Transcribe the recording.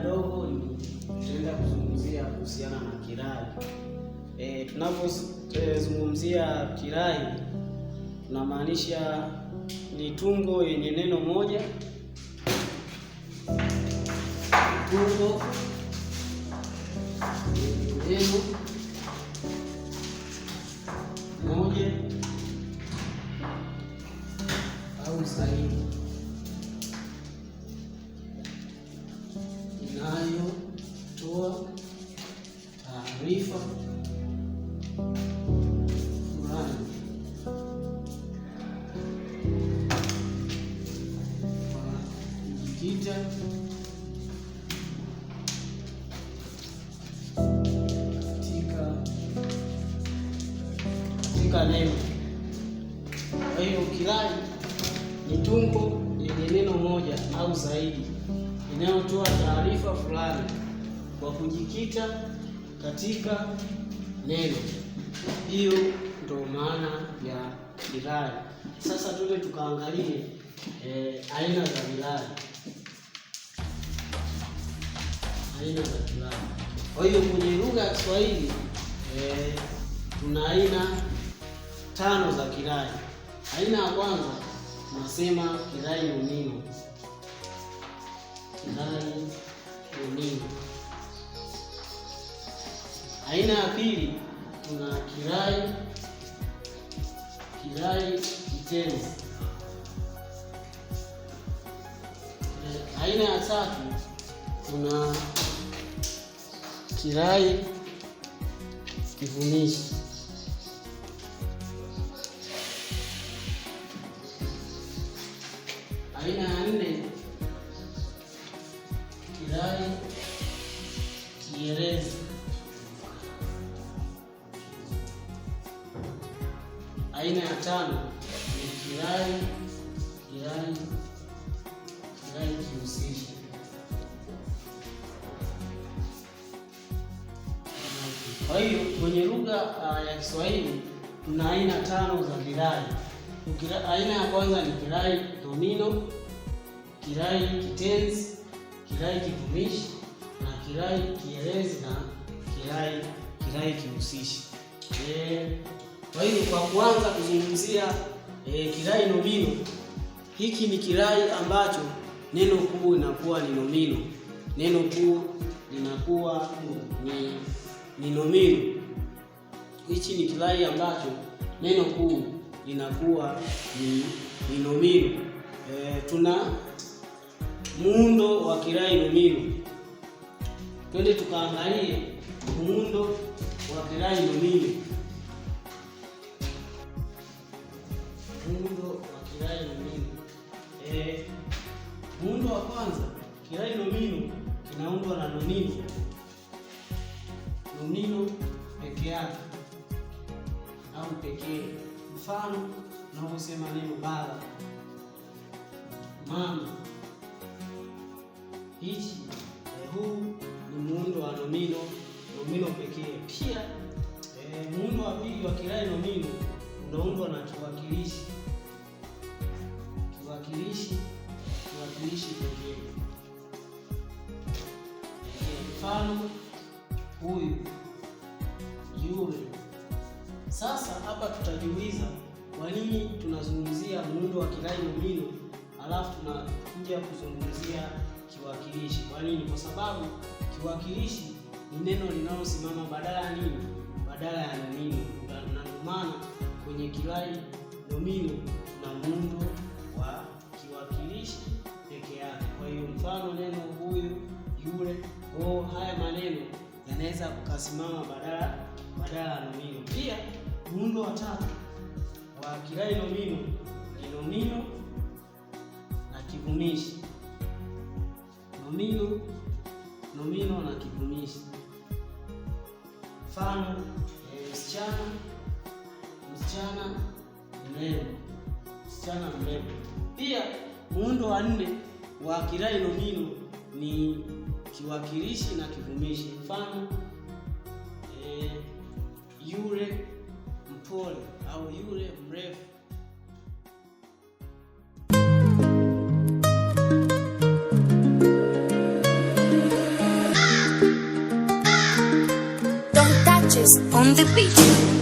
dogo tutaenda kuzungumzia kuhusiana na kirai. Tunapozungumzia kirai tunamaanisha ni tungo yenye neno moja, tungo neno moja au zaidi inayotoa taarifa fulani kujikita katika neno. Kwa hiyo kirai ni tungo yenye neno moja au zaidi inayotoa taarifa fulani kwa kujikita katika neno. Hiyo ndio maana ya kirai. Sasa tuje tukaangalie aina za kirai. Aina za kirai. Kwa hiyo kwenye lugha ya Kiswahili tuna aina 5 za kirai. Aina ya kwanza tunasema kirai nomino. Kirai nomino. Aina ya pili tuna kirai kitenzi. Aina ya tatu tuna kirai kivumishi. Aina ya 4 kirai kielezi. Aina ya 5 ni kirai kihusishi. Kwa hiyo kwenye lugha ya Kiswahili tuna aina 5 za kirai. Aina ya kwanza ni kirai nomino, kirai kitenzi, kirai kivumishi na kirai kielezi na kirai kihusishi. Kwa hiyo kwa kuanza kuzungumzia kirai nomino, hiki ni kirai ambacho neno kuu linakuwa ni nomino. Neno kuu linakuwa ni nomino. Hichi ni kirai ambacho neno kuu linakuwa ni nomino. Tuna muundo wa kirai nomino. Twende tukaangalie muundo wa kirai nomino. Muundo wa kirai nomino. Muundo wa kwanza, kirai nomino kinaundwa na nomino. Nomino peke yake au pekee. Mfano tunaposema neno baba, mama. Huu ni muundo wa nomino pekee. Pia muundo wa pili wa kirai nomino unaundwa na kiwakilishi. Kiwakilishi pekee. Mfano huyu, yule. Sasa hapa tutajiuliza kwa nini tunazungumzia muundo wa kirai nomino alafu tunakuja kuzungumzia kiwakilishi. Kwa nini? Kwa sababu kiwakilishi ni neno linalosimama badala ya nini? Badala ya nomino. Na ndio maana kwenye kirai nomino na muundo wa kiwakilishi peke yake. Kwa hiyo mfano neno huyu, yule, haya maneno yanaweza kukasimama badala ya nomino. Pia muundo wa tatu wa kirai nomino ni nomino na kivumishi. Nomino na kivumishi. Mfano msichana mrembo. Pia muundo wa 4 wa kirai nomino ni kiwakilishi na kivumishi. Mfano yule mpole au yule mrefu. Sanchez on the beat.